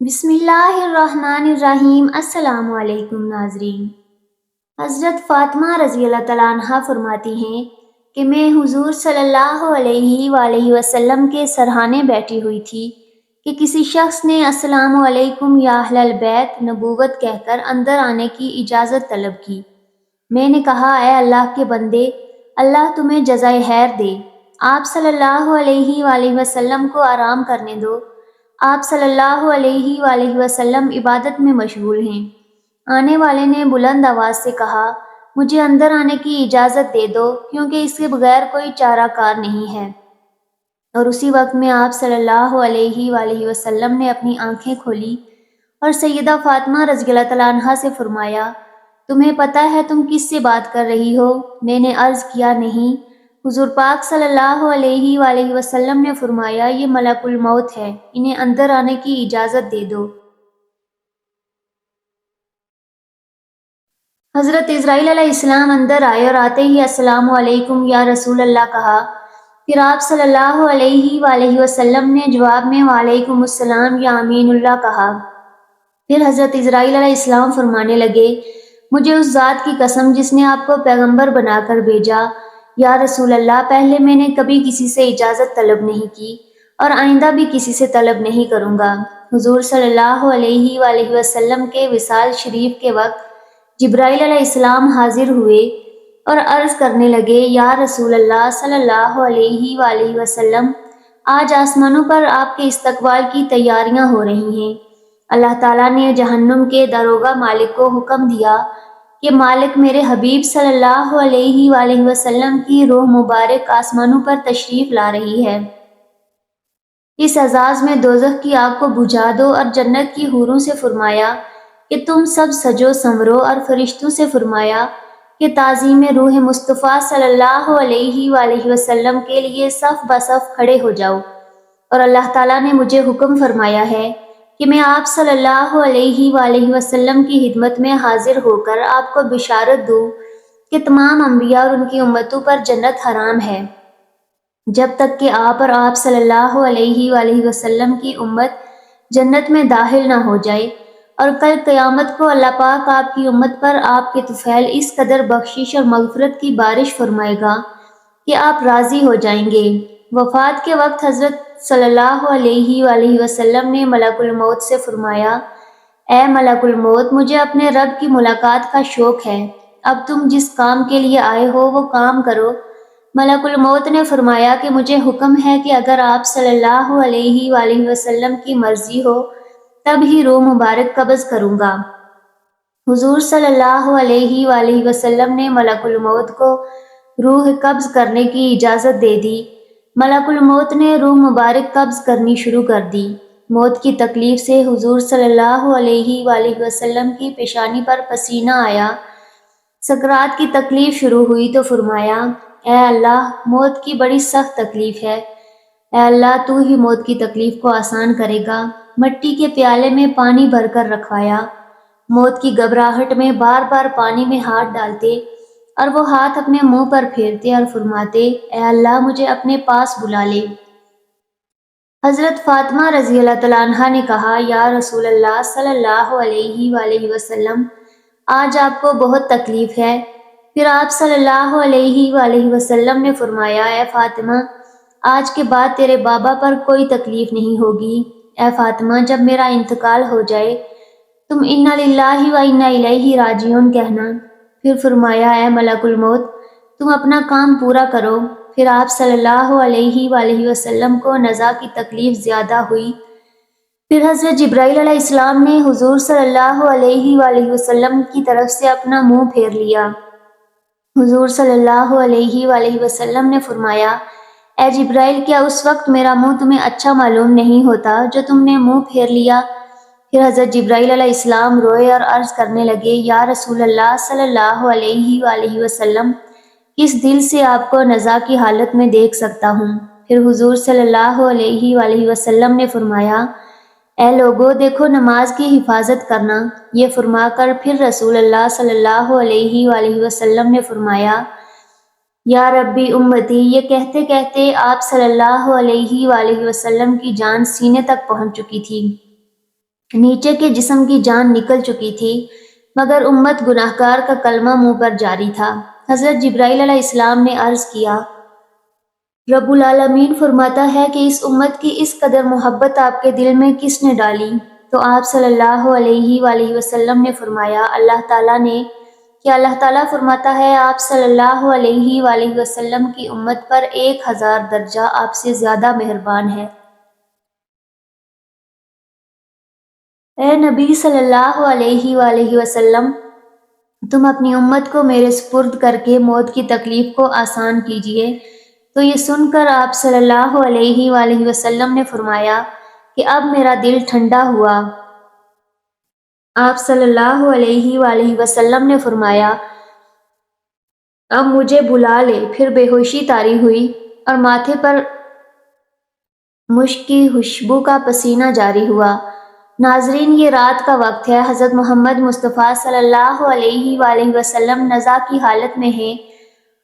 بسم اللہ الرحمن الرحیم۔ السلام علیکم ناظرین۔ حضرت فاطمہ رضی اللہ تعالیٰ عنہ فرماتی ہیں کہ میں حضور صلی اللہ علیہ وآلہ وسلم کے سرہانے بیٹھی ہوئی تھی کہ کسی شخص نے السلام علیکم یا اہل البیت نبوت کہہ کر اندر آنے کی اجازت طلب کی۔ میں نے کہا اے اللہ کے بندے، اللہ تمہیں جزائے خیر دے، آپ صلی اللہ علیہ وآلہ وسلم کو آرام کرنے دو، آپ صلی اللہ علیہ وآلہ وسلم عبادت میں مشغول ہیں۔ آنے والے نے بلند آواز سے کہا مجھے اندر آنے کی اجازت دے دو کیونکہ اس کے بغیر کوئی چارہ کار نہیں ہے۔ اور اسی وقت میں آپ صلی اللہ علیہ وآلہ وسلم نے اپنی آنکھیں کھولی اور سیدہ فاطمہ رضی اللہ تعالیٰ عنہا سے فرمایا تمہیں پتہ ہے تم کس سے بات کر رہی ہو؟ میں نے عرض کیا نہیں۔ حضور پاک صلی اللہ علیہ وآلہ وسلم نے فرمایا یہ ملک الموت ہے، انہیں اندر آنے کی اجازت دے دو۔ حضرت اسرائیل علیہ السلام اندر آئے اور آتے ہی السلام علیکم یا رسول اللہ کہا۔ پھر آپ صلی اللہ علیہ وآلہ وسلم نے جواب میں وعلیکم السلام یا امین اللہ کہا۔ پھر حضرت اسرائیل علیہ السلام فرمانے لگے مجھے اس ذات کی قسم جس نے آپ کو پیغمبر بنا کر بھیجا، یا رسول اللہ پہلے میں نے کبھی کسی سے اجازت طلب نہیں کی اور آئندہ بھی کسی سے طلب نہیں کروں گا۔ حضور صلی اللہ علیہ وآلہ وسلم کے وصال شریف کے وقت جبرائیل علیہ السلام حاضر ہوئے اور عرض کرنے لگے یا رسول اللہ صلی اللہ علیہ وآلہ وسلم آج آسمانوں پر آپ کے استقبال کی تیاریاں ہو رہی ہیں۔ اللہ تعالیٰ نے جہنم کے داروغہ مالک کو حکم دیا کہ مالک میرے حبیب صلی اللہ علیہ وآلہ وسلم کی روح مبارک آسمانوں پر تشریف لا رہی ہے۔ اس اعزاز میں دوزخ کی آگ کو بجھا دو اور جنت کی حوروں سے فرمایا کہ تم سب سجو سنورو، اور فرشتوں سے فرمایا کہ تعظیم روح مصطفیٰ صلی اللہ علیہ وآلہ وسلم کے لیے صف بصف کھڑے ہو جاؤ۔ اور اللہ تعالیٰ نے مجھے حکم فرمایا ہے کہ میں آپ صلی اللہ علیہ وآلہ وسلم کی خدمت میں حاضر ہو کر آپ کو بشارت دوں کہ تمام انبیاء اور ان کی امتوں پر جنت حرام ہے جب تک کہ آپ اور آپ صلی اللہ علیہ وآلہ وسلم کی امت جنت میں داخل نہ ہو جائے، اور کل قیامت کو اللہ پاک آپ کی امت پر آپ کے طفیل اس قدر بخشش اور مغفرت کی بارش فرمائے گا کہ آپ راضی ہو جائیں گے۔ وفات کے وقت حضرت صلی اللہ علیہ وآلہ وسلم نے ملک الموت سے فرمایا اے ملک الموت، مجھے اپنے رب کی ملاقات کا شوق ہے، اب تم جس کام کے لیے آئے ہو وہ کام کرو۔ ملک الموت نے فرمایا کہ مجھے حکم ہے کہ اگر آپ صلی اللہ علیہ وآلہ وسلم کی مرضی ہو تب ہی روح مبارک قبض کروں گا۔ حضور صلی اللہ علیہ وآلہ وسلم نے ملک الموت کو روح قبض کرنے کی اجازت دے دی۔ ملک الموت نے روح مبارک قبض کرنی شروع کر دی۔ موت کی تکلیف سے حضور صلی اللہ علیہ وآلہ وسلم کی پیشانی پر پسینہ آیا۔ سکرات کی تکلیف شروع ہوئی تو فرمایا اے اللہ، موت کی بڑی سخت تکلیف ہے، اے اللہ تو ہی موت کی تکلیف کو آسان کرے گا۔ مٹی کے پیالے میں پانی بھر کر رکھوایا۔ موت کی گھبراہٹ میں بار بار پانی میں ہاتھ ڈالتے اور وہ ہاتھ اپنے منہ پر پھیرتے اور فرماتے اے اللہ مجھے اپنے پاس بلا لے۔ حضرت فاطمہ رضی اللہ تعالیٰ عنہا نے کہا یا رسول اللہ صلی اللہ علیہ وآلہ وسلم آج آپ کو بہت تکلیف ہے۔ پھر آپ صلی اللہ علیہ وآلہ وسلم نے فرمایا اے فاطمہ، آج کے بعد تیرے بابا پر کوئی تکلیف نہیں ہوگی۔ اے فاطمہ، جب میرا انتقال ہو جائے تم انا للہ و انا الیہ راجعون کہنا۔ پھر فرمایا اے ملک الموت، تم اپنا کام پورا کرو۔ پھر آپ صلی اللہ علیہ وآلہ وسلم کو نزا کی تکلیف زیادہ ہوئی۔ پھر حضرت جبرائیل علیہ السلام نے حضور صلی اللہ علیہ وآلہ وسلم کی طرف سے اپنا منہ پھیر لیا۔ حضور صلی اللہ علیہ وآلہ وسلم نے فرمایا اے جبرائیل، کیا اس وقت میرا منہ تمہیں اچھا معلوم نہیں ہوتا جو تم نے منہ پھیر لیا؟ پھر حضرت جبرائیل علیہ السلام روئے اور عرض کرنے لگے یا رسول اللہ صلی اللہ علیہ وآلہ وسلم، کس دل سے آپ کو نزا کی حالت میں دیکھ سکتا ہوں؟ پھر حضور صلی اللہ علیہ وآلہ وسلم نے فرمایا اے لوگو، دیکھو نماز کی حفاظت کرنا۔ یہ فرما کر پھر رسول اللہ صلی اللہ علیہ وآلہ وسلم نے فرمایا یا ربی امتی۔ یہ کہتے کہتے آپ صلی اللہ علیہ وآلہ وسلم کی جان سینے تک پہنچ چکی تھی۔ نیچے کے جسم کی جان نکل چکی تھی، مگر امت گناہگار کا کلمہ منہ پر جاری تھا۔ حضرت جبرائیل علیہ السلام نے عرض کیا، رب العالمین فرماتا ہے کہ اس امت کی اس قدر محبت آپ کے دل میں کس نے ڈالی؟ تو آپ صلی اللہ علیہ وآلہ وسلم نے فرمایا، اللہ تعالیٰ نے، کہ اللہ تعالیٰ فرماتا ہے آپ صلی اللہ علیہ وآلہ وسلم کی امت پر 1000 درجہ آپ سے زیادہ مہربان ہے۔ اے نبی صلی اللہ علیہ وآلہ وسلم، تم اپنی امت کو میرے سپرد کر کے موت کی تکلیف کو آسان کیجیے۔ تو یہ سن کر آپ صلی اللہ علیہ وآلہ وسلم نے فرمایا کہ اب میرا دل ٹھنڈا ہوا۔ آپ صلی اللہ علیہ وآلہ وسلم نے فرمایا، اب مجھے بلا لے۔ پھر بے ہوشی طاری ہوئی اور ماتھے پر مشک کی خوشبو کا پسینہ جاری ہوا۔ ناظرین، یہ رات کا وقت ہے۔ حضرت محمد مصطفیٰ صلی اللہ علیہ وآلہ وسلم نزا کی حالت میں ہیں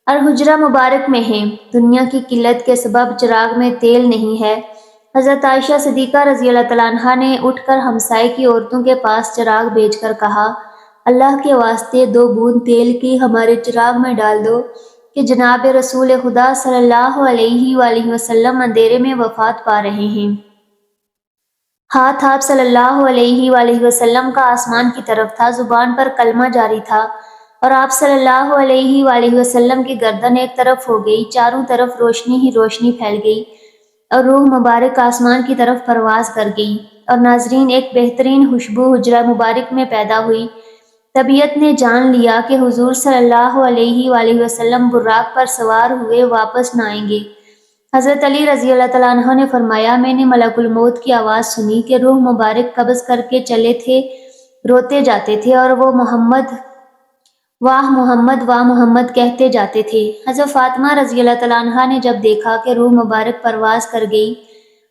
اور حجرہ مبارک میں ہیں۔ دنیا کی قلت کے سبب چراغ میں تیل نہیں ہے۔ حضرت عائشہ صدیقہ رضی اللہ تعالیٰ عنہا نے اٹھ کر ہمسائے کی عورتوں کے پاس چراغ بھیج کر کہا، اللہ کے واسطے 2 بوند تیل کی ہمارے چراغ میں ڈال دو کہ جناب رسول خدا صلی اللہ علیہ وآلہ وسلم اندھیرے میں وفات پا رہے ہیں۔ ہاتھ آپ صلی اللہ علیہ وآلہ وسلم کا آسمان کی طرف تھا، زبان پر کلمہ جاری تھا، اور آپ صلی اللہ علیہ وآلہ وسلم کی گردن ایک طرف ہو گئی، چاروں طرف روشنی ہی روشنی پھیل گئی اور روح مبارک آسمان کی طرف پرواز کر گئی۔ اور ناظرین، ایک بہترین خوشبو حجرہ مبارک میں پیدا ہوئی۔ طبیعت نے جان لیا کہ حضور صلی اللہ علیہ وآلہ وسلم براق پر سوار ہوئے واپس نہ آئیں گے۔ حضرت علی رضی اللہ تعالیٰ عنہ نے فرمایا، میں نے ملک الموت کی آواز سنی کہ روح مبارک قبض کر کے چلے تھے، روتے جاتے تھے اور وہ محمد واہ محمد واہ محمد کہتے جاتے تھے۔ حضرت فاطمہ رضی اللہ تعالیٰ عنہ نے جب دیکھا کہ روح مبارک پرواز کر گئی،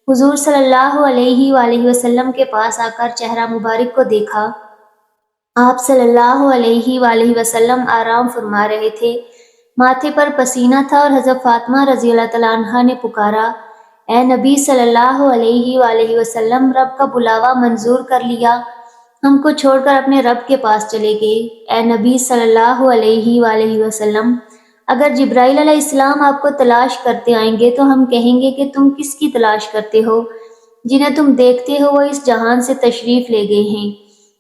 حضور صلی اللہ علیہ وآلہ وسلم کے پاس آ کر چہرہ مبارک کو دیکھا۔ آپ صلی اللہ علیہ وآلہ وسلم آرام فرما رہے تھے، ماتھے پر پسینہ تھا، اور حضرت فاطمہ رضی اللہ تعالیٰ عنہا نے پکارا، اے نبی صلی اللہ علیہ وآلہ وسلم، رب کا بلاوا منظور کر لیا، ہم کو چھوڑ کر اپنے رب کے پاس چلے گئے۔ اے نبی صلی اللہ علیہ وآلہ وسلم، اگر جبرائیل علیہ السلام آپ کو تلاش کرتے آئیں گے تو ہم کہیں گے کہ تم کس کی تلاش کرتے ہو؟ جنہیں تم دیکھتے ہو وہ اس جہان سے تشریف لے گئے ہیں۔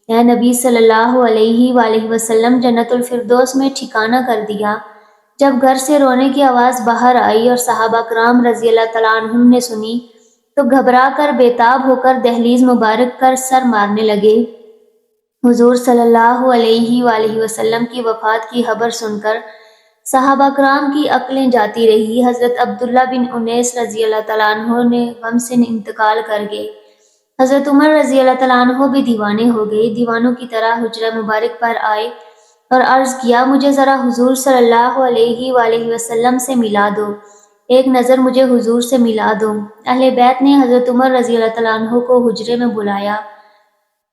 اے نبی صلی اللہ علیہ وآلہ وسلم، جنت الفردوس میں ٹھکانہ کر دیا۔ جب گھر سے رونے کی آواز باہر آئی اور صحابہ کرام رضی اللہ تعالیٰ عنہم نے سنی تو گھبرا کر بےتاب ہو کر دہلیز مبارک کر سر مارنے لگے۔ حضور صلی اللہ علیہ وآلہ وسلم کی وفات کی خبر سن کر صحابہ کرام کی عقلیں جاتی رہی۔ حضرت عبداللہ بن انیس رضی اللہ تعالیٰ عنہ نے غم سے انتقال کر گئے۔ حضرت عمر رضی اللہ تعالیٰ عنہ بھی دیوانے ہو گئے، دیوانوں کی طرح حجرہ مبارک پر آئے اور عرض کیا، مجھے ذرا حضور صلی اللہ علیہ وآلہ وسلم سے ملا دو، ایک نظر مجھے حضور سے ملا دو۔ اہل بیت نے حضرت عمر رضی اللہ تعالیٰ عنہ کو حجرے میں بلایا۔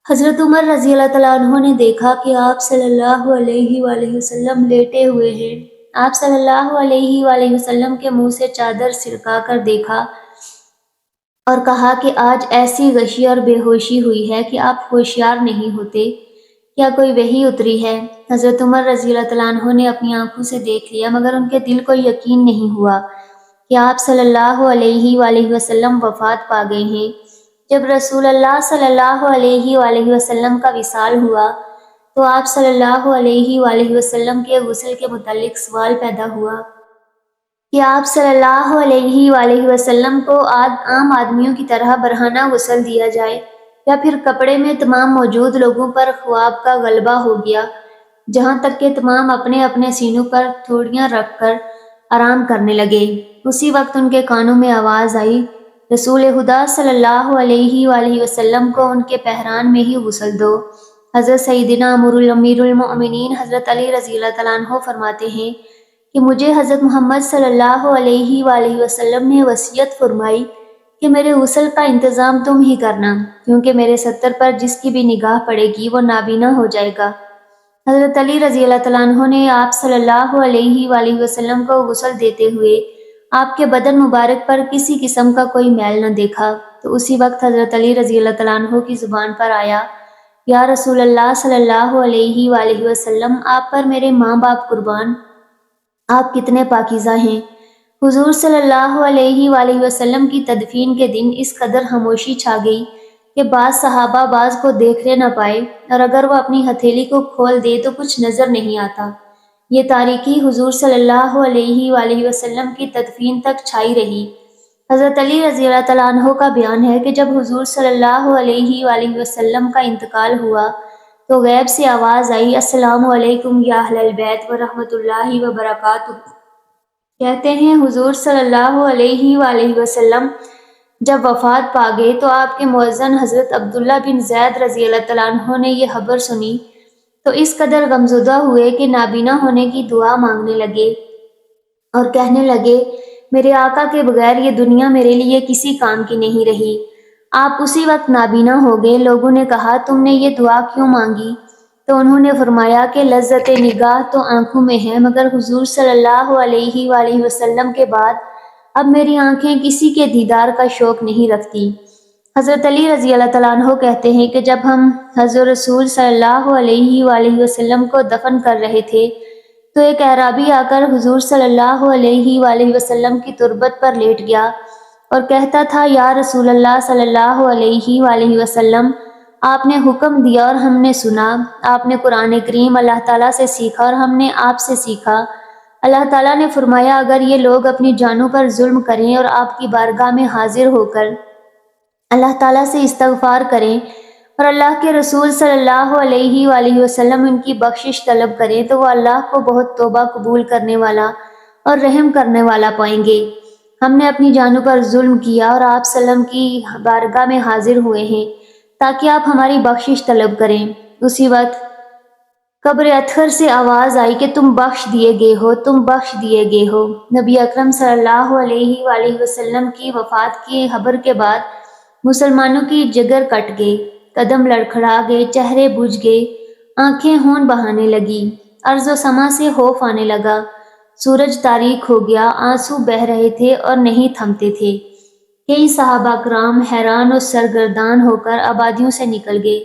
حضرت عمر رضی اللہ تعالیٰ عنہ نے دیکھا کہ آپ صلی اللہ علیہ وآلہ وسلم لیٹے ہوئے ہیں۔ آپ صلی اللہ علیہ وآلہ وسلم کے منہ سے چادر سرکا کر دیکھا اور کہا کہ آج ایسی غشی اور بے ہوشی ہوئی ہے کہ آپ ہوشیار نہیں ہوتے، کیا کوئی وحی اتری ہے؟ حضرت عمر رضی اللہ تعالیٰ عنہ نے اپنی آنکھوں سے دیکھ لیا، مگر ان کے دل کو یقین نہیں ہوا کہ آپ صلی اللہ علیہ وآلہ وسلم وفات پا گئے ہیں۔ جب رسول اللہ صلی اللہ علیہ وآلہ وسلم کا وصال ہوا تو آپ صلی اللہ علیہ وآلہ وسلم کے غسل کے متعلق سوال پیدا ہوا کہ آپ صلی اللہ علیہ وآلہ وسلم کو عام آدمیوں کی طرح برہنہ غسل دیا جائے یا پھر کپڑے میں تمام موجود لوگوں پر خواب کا غلبہ ہو گیا، جہاں تک کہ تمام اپنے اپنے سینوں پر تھوڑیاں رکھ کر آرام کرنے لگے۔ اسی وقت ان کے کانوں میں آواز آئی، رسول خدا صلی اللہ علیہ وآلہ وسلم کو ان کے پہران میں ہی غسل دو۔ حضرت سیدنا امیر المؤمنین حضرت علی رضی اللہ تعالیٰ عنہ فرماتے ہیں کہ مجھے حضرت محمد صلی اللہ علیہ وآلہ وسلم نے وصیت فرمائی کہ میرے غسل کا انتظام تم ہی کرنا، کیونکہ میرے ستر پر جس کی بھی نگاہ پڑے گی وہ نابینا ہو جائے گا۔ حضرت علی رضی اللہ تعالیٰ عنہ نے آپ صلی اللہ علیہ وآلہ وسلم کو غسل دیتے ہوئے آپ کے بدن مبارک پر کسی قسم کا کوئی میل نہ دیکھا۔ تو اسی وقت حضرت علی رضی اللہ تعالیٰ عنہ کی زبان پر آیا، یا رسول اللہ صلی اللہ علیہ وآلہ وسلم، آپ پر میرے ماں باپ قربان، آپ کتنے پاکیزہ ہیں۔ حضور صلی اللہ علیہ وآلہ وسلم کی تدفین کے دن اس قدر خاموشی چھا گئی کہ بعض صحابہ بعض کو دیکھ نہ پائے، اور اگر وہ اپنی ہتھیلی کو کھول دے تو کچھ نظر نہیں آتا۔ یہ تاریکی حضور صلی اللہ علیہ وآلہ وسلم کی تدفین تک چھائی رہی۔ حضرت علی رضی اللہ تعالیٰ عنہ کا بیان ہے کہ جب حضور صلی اللہ علیہ وآلہ وسلم کا انتقال ہوا تو غیب سے آواز آئی، السلام علیکم یا اہل البیت ورحمۃ اللہ وبرکاتہ۔ کہتے ہیں حضور صلی اللہ علیہ وآلہ وسلم جب وفات پا گئے تو آپ کے مؤذن حضرت عبداللہ بن زید رضی اللہ تعالیٰ عنہ نے یہ خبر سنی تو اس قدر غمزدہ ہوئے کہ نابینا ہونے کی دعا مانگنے لگے اور کہنے لگے، میرے آقا کے بغیر یہ دنیا میرے لیے کسی کام کی نہیں رہی۔ آپ اسی وقت نابینا ہو گئے۔ لوگوں نے کہا، تم نے یہ دعا کیوں مانگی؟ تو انہوں نے فرمایا کہ لذت نگاہ تو آنکھوں میں ہے، مگر حضور صلی اللہ علیہ وآلہ وسلم کے بعد اب میری آنکھیں کسی کے دیدار کا شوق نہیں رکھتی۔ حضرت علی رضی اللہ تعالیٰ عنہ کہتے ہیں کہ جب ہم حضور رسول صلی اللہ علیہ وآلہ وسلم کو دفن کر رہے تھے تو ایک اعرابی آ کر حضور صلی اللہ علیہ وآلہ وسلم کی تربت پر لیٹ گیا اور کہتا تھا، یا رسول اللہ صلی اللہ علیہ وآلہ وسلم، آپ نے حکم دیا اور ہم نے سنا، آپ نے قرآن کریم اللہ تعالیٰ سے سیکھا اور ہم نے آپ سے سیکھا۔ اللہ تعالیٰ نے فرمایا، اگر یہ لوگ اپنی جانوں پر ظلم کریں اور آپ کی بارگاہ میں حاضر ہو کر اللہ تعالیٰ سے استغفار کریں اور اللہ کے رسول صلی اللہ علیہ وآلہ وسلم ان کی بخشش طلب کریں تو وہ اللہ کو بہت توبہ قبول کرنے والا اور رحم کرنے والا پائیں گے۔ ہم نے اپنی جانوں پر ظلم کیا اور آپ سلم کی بارگاہ میں حاضر ہوئے ہیں تاکہ آپ ہماری بخشش طلب کریں۔ اسی وقت قبر اطہر سے آواز آئی کہ تم بخش دیے گئے ہو، تم بخش دیے گئے ہو۔ نبی اکرم صلی اللہ علیہ وآلہ وسلم کی وفات کی خبر کے بعد مسلمانوں کی جگر کٹ گئے، قدم لڑکھڑا گئے، چہرے بجھ گئے، آنکھیں خون بہانے لگی، ارض و سما سے خوف آنے لگا، سورج تاریک ہو گیا، آنسو بہہ رہے تھے اور نہیں تھمتے تھے۔ کئی صحابہ کرام حیران اور سرگردان ہو کر آبادیوں سے نکل گئے۔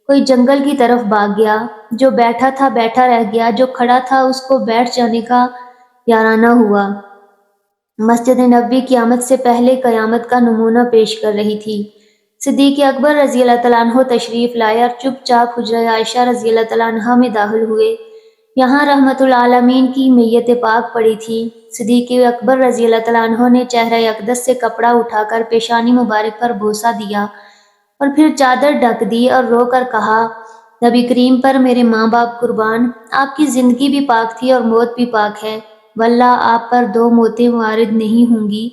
کوئی جنگل کی طرف بھاگ گیا، جو بیٹھا تھا بیٹھا رہ گیا، جو کھڑا تھا اس کو بیٹھ جانے کا یارانہ ہوا۔ مسجد نبوی قیامت سے پہلے قیامت کا نمونہ پیش کر رہی تھی۔ صدیق اکبر رضی اللہ تعالیٰ عنہ تشریف لائے اور چپ چاپ حجرہ عائشہ رضی اللہ تعالیٰ عنہ میں داخل ہوئے۔ یہاں رحمت العالمین کی میت پاک پڑی تھی۔ صدیق اکبر رضی اللہ تعالیٰ عنہ نے چہرہ اقدس سے کپڑا اٹھا کر پیشانی مبارک پر بوسہ دیا اور پھر چادر ڈھک دی اور رو کر کہا، نبی کریم پر میرے ماں باپ قربان، آپ کی زندگی بھی پاک تھی اور موت بھی پاک ہے، واللہ آپ پر دو موتیں وارد نہیں ہوں گی۔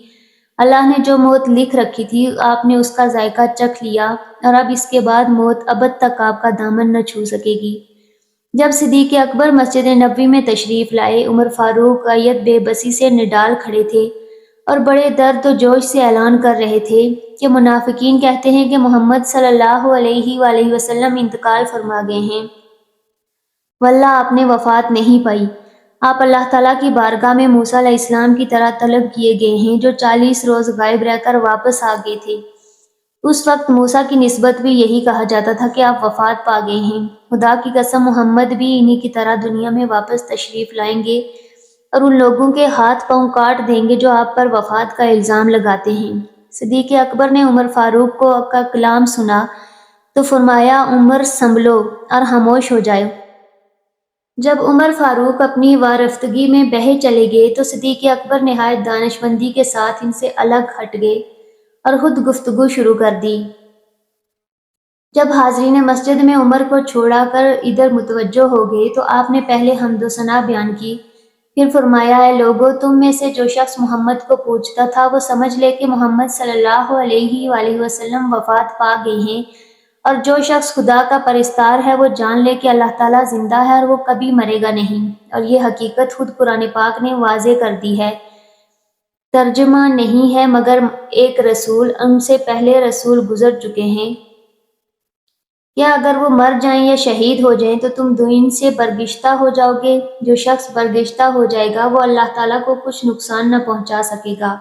اللہ نے جو موت لکھ رکھی تھی آپ نے اس کا ذائقہ چکھ لیا اور اب اس کے بعد موت ابد تک آپ کا دامن نہ چھو سکے گی۔ جب صدیق اکبر مسجد نبوی میں تشریف لائے، عمر فاروق غیت بے بسی سے نڈال کھڑے تھے اور بڑے درد و جوش سے اعلان کر رہے تھے کہ منافقین کہتے ہیں کہ محمد صلی اللہ علیہ وآلہ وسلم انتقال فرما گئے ہیں، واللہ آپ نے وفات نہیں پائی، آپ اللہ تعالیٰ کی بارگاہ میں موسیٰ علیہ السلام کی طرح طلب کیے گئے ہیں جو 40 روز غائب رہ کر واپس آ گئے تھے۔ اس وقت موسیٰ کی نسبت بھی یہی کہا جاتا تھا کہ آپ وفات پا گئے ہیں۔ خدا کی قسم محمد بھی انہی کی طرح دنیا میں واپس تشریف لائیں گے اور ان لوگوں کے ہاتھ پاؤں کاٹ دیں گے جو آپ پر وفات کا الزام لگاتے ہیں۔ صدیق اکبر نے عمر فاروق کو کا کلام سنا تو فرمایا، عمر سنبھلو اور خاموش ہو جائے۔ جب عمر فاروق اپنی وارفتگی میں بہے چلے گئے تو صدیق اکبر نہایت دانشمندی کے ساتھ ان سے الگ ہٹ گئے اور خود گفتگو شروع کر دی۔ جب حاضرین مسجد میں عمر کو چھوڑا کر ادھر متوجہ ہو گئے تو آپ نے پہلے حمد و ثنا بیان کی، پھر فرمایا، اے لوگو، تم میں سے جو شخص محمد کو پوچھتا تھا وہ سمجھ لے کہ محمد صلی اللہ علیہ وآلہ وسلم وفات پا گئے ہیں، اور جو شخص خدا کا پرستار ہے وہ جان لے کہ اللہ تعالیٰ زندہ ہے اور وہ کبھی مرے گا نہیں، اور یہ حقیقت خود قرآن پاک نے واضح کر دی ہے۔ ترجمہ نہیں ہے مگر ایک رسول، ان سے پہلے رسول گزر چکے ہیں، کیا اگر وہ مر جائیں یا شہید ہو جائیں تو تم دین سے برگشتہ ہو جاؤ گے؟ جو شخص برگشتہ ہو جائے گا وہ اللہ تعالیٰ کو کچھ نقصان نہ پہنچا سکے گا۔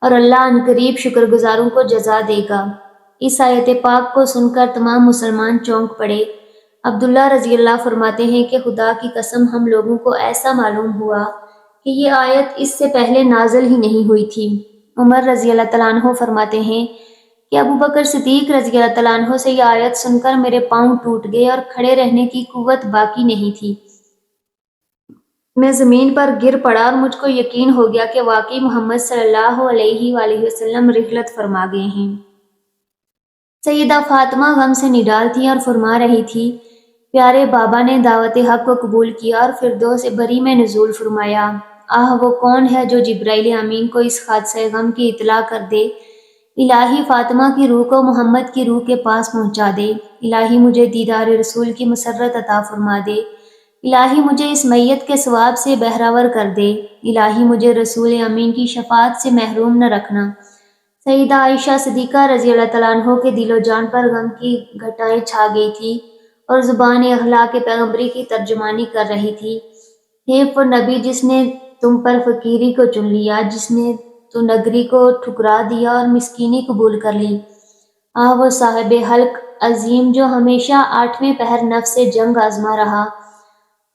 اور اللہ عنقریب شکر گزاروں کو جزا دے گا۔ اس آیت پاک کو سن کر تمام مسلمان چونک پڑے۔ عبداللہ رضی اللہ فرماتے ہیں کہ خدا کی قسم ہم لوگوں کو ایسا معلوم ہوا کہ یہ آیت اس سے پہلے نازل ہی نہیں ہوئی تھی۔ عمر رضی اللہ تعالیٰ عنہ فرماتے ہیں کہ ابو بکر صدیق رضی اللہ تعالیٰ عنہ سے یہ آیت سن کر میرے پاؤں ٹوٹ گئے اور کھڑے رہنے کی قوت باقی نہیں تھی۔ میں زمین پر گر پڑا اور مجھ کو یقین ہو گیا کہ واقعی محمد صلی اللہ علیہ وآلہ وسلم رحلت فرما گئے ہیں۔ سیدہ فاطمہ غم سے نڈال تھی اور فرما رہی تھی، پیارے بابا نے دعوت حق کو قبول کیا اور فردوس بری میں نزول فرمایا۔ آہ وہ کون ہے جو جبرائیل امین کو اس حادثہ غم کی اطلاع کر دے؟ الہی فاطمہ کی روح کو محمد کی روح کے پاس پہنچا دے۔ الہی مجھے دیدار رسول کی مسرت عطا فرما دے۔ الہی مجھے اس میت کے ثواب سے بہراور کر دے۔ الہی مجھے رسول امین کی شفاعت سے محروم نہ رکھنا۔ سیدہ عائشہ صدیقہ رضی اللہ تعالیٰ عنہ کے دل و جان پر غم کی گھٹائیں چھا گئی تھی اور زبان اخلاق پیغمبری کی ترجمانی کر رہی تھی۔ ہے وہ نبی جس نے تم پر فقیری کو چن لیا، جس نے تو نگری کو ٹھکرا دیا اور مسکینی قبول کر لی۔ آہ وہ صاحب حلق عظیم جو ہمیشہ 8ویں پہر نفس سے جنگ آزما رہا۔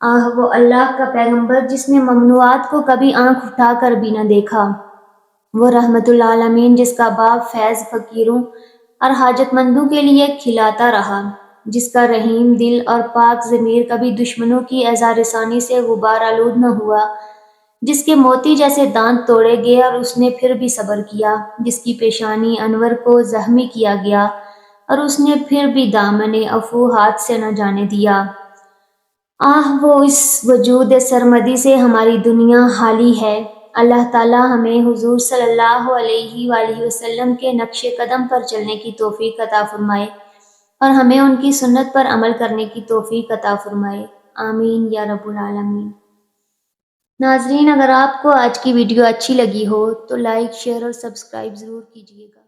آہ وہ اللہ کا پیغمبر جس نے ممنوعات کو کبھی آنکھ اٹھا کر بھی نہ دیکھا۔ وہ رحمت العالمین جس کا باب فیض فقیروں اور حاجت مندوں کے لیے کھلاتا رہا، جس کا رحیم دل اور پاک ضمیر کبھی دشمنوں کی ایذا رسانی سے غبار آلود نہ ہوا، جس کے موتی جیسے دانت توڑے گئے اور اس نے پھر بھی صبر کیا، جس کی پیشانی انور کو زخمی کیا گیا اور اس نے پھر بھی دامن عفو ہاتھ سے نہ جانے دیا۔ آہ وہ اس وجود سرمدی سے ہماری دنیا حالی ہے۔ اللہ تعالیٰ ہمیں حضور صلی اللہ علیہ وآلہ وسلم کے نقش قدم پر چلنے کی توفیق عطا فرمائے اور ہمیں ان کی سنت پر عمل کرنے کی توفیق عطا فرمائے، آمین یا رب العالمین۔ ناظرین، اگر آپ کو آج کی ویڈیو اچھی لگی ہو تو لائک، شیئر اور سبسکرائب ضرور کیجیے گا۔